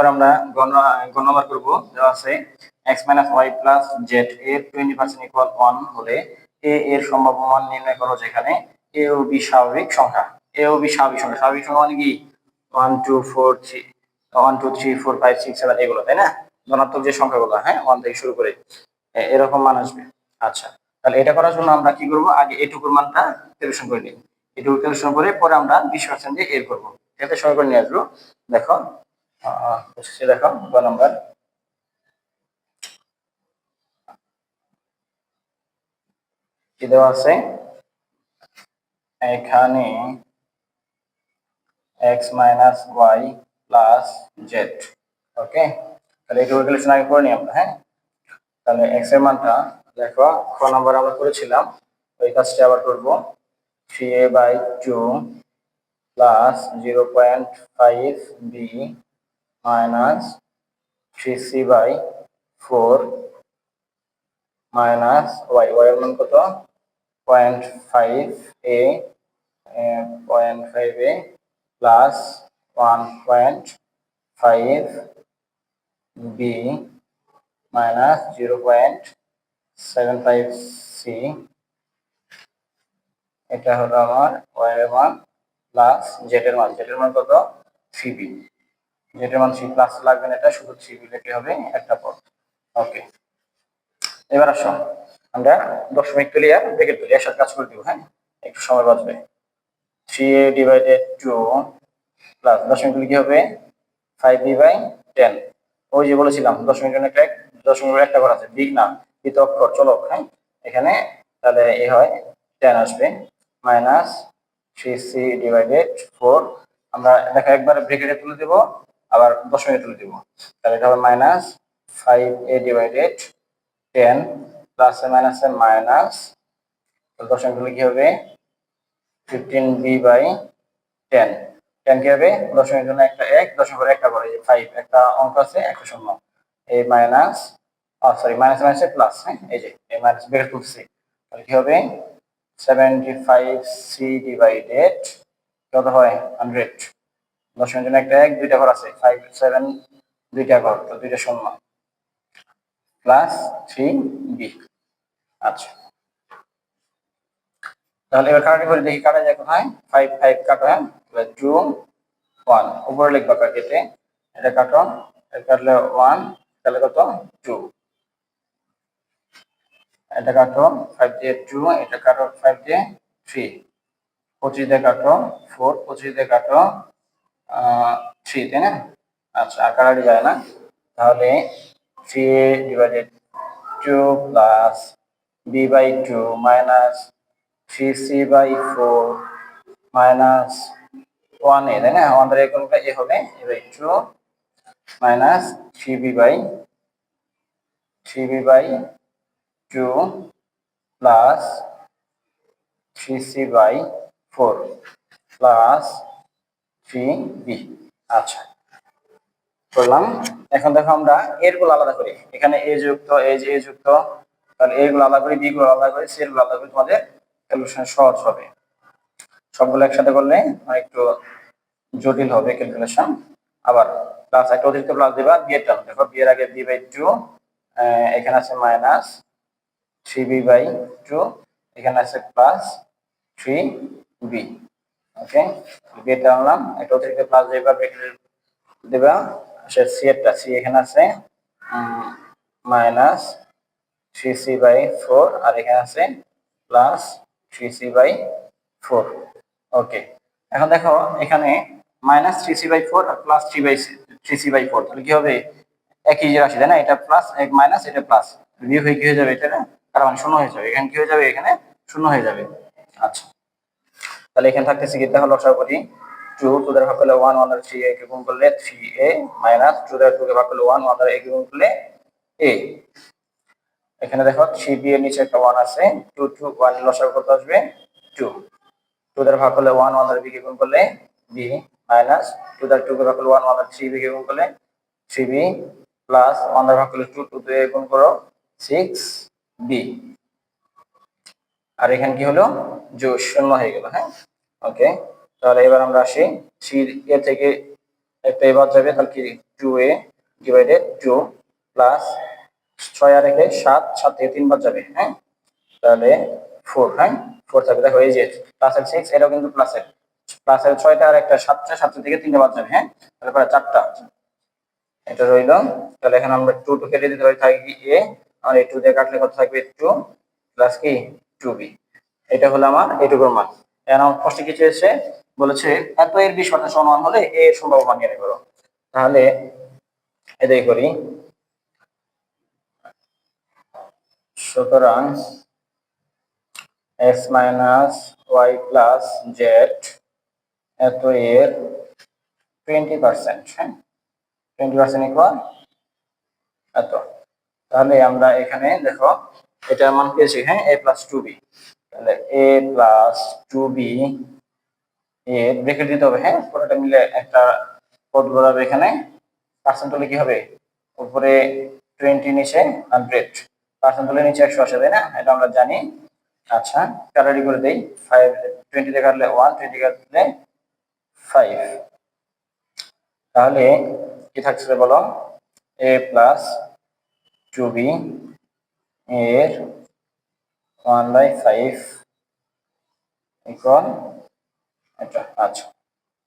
এবার আমরা গণ বার করবো। দেওয়া আছে x minus y plus z এর 20% ইকুয়াল 1 হলে a এর সম্ভাব্য মান নির্ণয় করো, যেখানে a ও b স্বাভাবিক সংখ্যা। a ও b স্বাভাবিক সংখ্যা, স্বাভাবিক সংখ্যা মানে কি 1 2 4 3 1 2 3 4 5 6 7 এগুলো, তাই না? ধনাত্মক যে সংখ্যাগুলো, হ্যাঁ 1 থেকে শুরু করে এরকম মান আসবে। আচ্ছা, তাহলে এটা করার জন্য আমরা কি করব, আগে এটুকুর মানটা ক্যালকুলেশন করে নিই। এটুকু ক্যালকুলেশন করে পরে আমরা 20% দিয়ে এর করব। এতে সময় করে নিয়ে আসবো। দেখো দেখো গ নাম্বার, কি দেওয়া আছে এখানে x minus y plus z. Okay, তাহলে এই ক্যালকুলেশন আগে করে নিই আমরা। হ্যাঁ, তাহলে x এর মানটা দেখো খ নাম্বার আমরা করেছিলাম, ওই কাজটা আবার করব। 3a/2 plus 0.5b minus 3c/4 minus y, y এর মান কত 0.5a 0.5a plus 1.5b minus 0.75c, এটা হলো আমার ওয়াই এর মান প্লাস জেড এর মান। জেড এর মান কত 3b, জেড এর মান 3 প্লাস লাগবে না, এটা শুধু 3b লিখে হবে একটা পদ। ওকে, এবার আসো আমরা দশমিক তুলি আর ব্র্যাকেট তুলি একসাথে কাজ করে দিব। হ্যাঁ, একটু সময় বাঁচবে। 3a/2 প্লাস দশমিক তুলি কি হবে 5b/10। ওই যে বলেছিলাম দশমিক জন্য একটা দশমিকের একটা ঘর আছে, দিক না বিত অক্ষর চলক। হ্যাঁ, এখানে তাহলে এ হয় 10 আসবে মাইনাস 3c/4। আমরা দেখো একবার ব্র্যাকেটে তুলে দেব, আবার দশমিকে তুলে দেব। তাহলে এটা হবে মাইনাস 5a/10 প্লাস মাইনাসে মাইনাস, দশমিক তুলে কি হবে 15b/10। 10 কি হবে দশমিকের জন্য একটা 1, দশমিকের একটা ঘর, এই যে 5 একটা অঙ্ক আছে একটা শূন্য, এই মাইনাস সরি মাইনাস মাইনাসে প্লাস। হ্যাঁ, এই যে এই মাইনাস ব্র্যাকেট তুলছি, তাহলে কি হবে 75c ডিভাইডেড কত হয় 100। দশমিকের জন্য একটা 1, দুইটা ঘর আছে 5 7, দুইটা ঘর, তো দুইটা শূন্য প্লাস 3b। আচ্ছা, তাহলে এবার কাটাটি করে দেখি কাটা যায় কোথায়। 5 5 কাটা, 2 1 উপরে লিখবা কেটে, এটা কাটো, এটা কাটলে 1, তাহলে কত 2, এটা কাটো 5 দিয়ে 2, এটা কাটো 5 দিয়ে 3, 25 দিয়ে কাটো 4, 25 দিয়ে কাটো 3, তাই না? আচ্ছা, আর কাটাটি যায় না, তাহলে 3a divided 2 plus b/2 minus 3c/4 minus 1a, তাই না? আমাদের এখানটা এ হবে a/2 minus 3b/2 plus 3c/4 plus 3b। আচ্ছা, করলাম। এখন দেখো আমরা এর গুলো আলাদা করি, এখানে a যুক্ত, এই যে a যুক্ত, তাহলে a গুলো আলাদা করি, b গুলো আলাদা করি, c এর গুলো আলাদা করি, তোমাদের ক্যালকুলেশন সহজ হবে। সবগুলো একসাথে করলে একটু জটিল হবে ক্যালকুলেশন। আবার প্লাস একটা অতিরিক্ত প্লাস দিবা b এর টার্ম, দেখো b এর আগে b/2, এখানে আছে মাইনাস 3b/2, এখানে আছে প্লাস 3b। ওকে, b এর টার্ম নাম একটা অতিরিক্ত প্লাস দিবা, দেবা সে c এরটা, c এখানে আছে মাইনাস 3c/4, আর এখানে আছে প্লাস 3c/4। ওকে, এখন দেখো এখানে মাইনাস 3c/4 আর প্লাস 3c/4, তাহলে কি হবে একই যে রাশি, তাই না? এটা প্লাস এক মাইনাস এটা প্লাস, বিয়োগ হয়ে কি হয়ে যাবে, এটা না তার মানে শূন্য হয়ে যাবে, এখানে কি হয়ে যাবে, এখানে শূন্য হয়ে যাবে। আচ্ছা, তাহলে এখানে থাকতেছে কি দেখো লসাগু করি, 2 2 দ্বারা ভাগ করলে 1, 1 দ্বারা 3a কে গুণ করলে 3a মাইনাস 2 দ্বারা 2 কে ভাগ করলে 1, 1 দ্বারা a কে গুণ করলে a। এখানে দেখো 3b এর নিচে একটা 1 আছে, 2 2 1 লসাগু কত আসবে 2, 2 দ্বারা ভাগ করলে 1, 1 দ্বারা b কে গুণ করলে b মাইনাস 2 দ্বারা 2 কে ভাগ করলে 1, 1 দ্বারা 3b কে গুণ করলে 3b প্লাস 1 দ্বারা ভাগ করলে 2, 2 দিয়ে গুণ করো 6b। আর এখানে কি হলো যোগ শূন্য হয়ে গেল। হ্যাঁ, ওকে, তাহলে এবার আমরা আসি 3 এ থেকে একটা এবার যাবে, তাহলে কি 2a ডিভাইডেড 2 প্লাস 6 আর 1 7, 7 থেকে 3 বাদ যাবে, হ্যাঁ, তাহলে 4, হ্যাঁ 4 থাকবে। দেখো এই যে প্লাসের 6, এটাও কিন্তু প্লাসের 6টা আর একটা 7টা, 7 থেকে 3টা বাদ যাবে, হ্যাঁ, তাহলে প্রায় 4টা এটা রইল। তাহলে এখানে আমরা 2 2 কেটে দিতে পারি, থাকে কি a, আর এই 2 দিয়ে কাটলে কত থাকবে 2 প্লাস কি 2b। এটা হলো আমার এটুকুর মান। এখন আমার প্রশ্নে কি চেয়েছে, বলেছে এত এর 20% সমান হলে a এর সম্ভাব্য নির্ণয় করো। তাহলে এটাই করি। সুতরাং x minus y plus z এত এর 20%, হ্যাঁ 20% ইকুয়াল এত। তাহলে আমরা এখানে দেখো এটার মান পেয়েছি, হ্যাঁ a প্লাস 2b। তাহলে a plus 2b A bracket দিতে হবে, হ্যাঁ পুরোটা মিলে একটা পদ বরাবর এখানে পার্সেন্ট হলে কি হবে, উপরে 20 নিচে 100, পার্সেন্ট হলে নিচে 180, তাই না, এটা আমরা জানি। আচ্ছা ক্যালারি করে দেই, 5 20 দিয়ে কাটলে 1, 20 কাটলে 5, তাহলে কি থাকছে বলো, a প্লাস 2b এর 1/5 ইকুয়াল এটা। আচ্ছা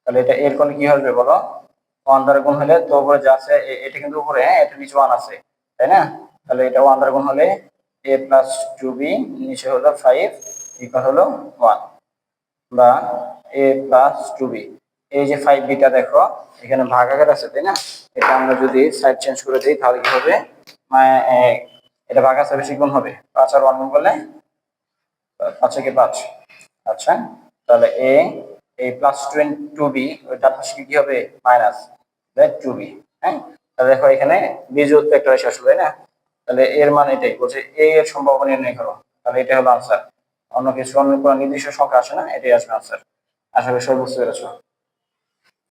তাহলে এটা এর কোন কি হবে বলো, 1 দ্বারা গুণ হলে তো উপরে যা আছে এটা কিন্তু উপরে, হ্যাঁ এটা নিচে 1 আছে, তাই না, তাহলে এটা 1 দ্বারা গুণ হলে a প্লাস 2b নিচে হলো 5 ইকুয়াল হলো 1, বা a প্লাস 2b। এই যে 5bটা দেখো এখানে ভাগাকার আছে, তাই না, এটা আমরা যদি সাইড চেঞ্জ করে দিই তাহলে কি হবে, এটা ভাগ আছে বেশি গুণ হবে, 5 আর 1 গুণ করলে 5 একে 5। আচ্ছা তাহলে এই প্লাস 2b ওইটার পাশে কি হবে মাইনাস 2b, হ্যাঁ, তাহলে দেখো এখানে বীজগত একটা রাশি আসলে, তাই না, তাহলে এর মান এটাই বলছে a এর সম্ভাবনা নির্ণয় করো। তাহলে এটা হলো আনসার, অন্য কিছু অন্য কোনো নির্দিষ্ট সংখ্যা আসে না, এটাই আসবে আনসার। আশা করি সব বুঝতে পেরেছো।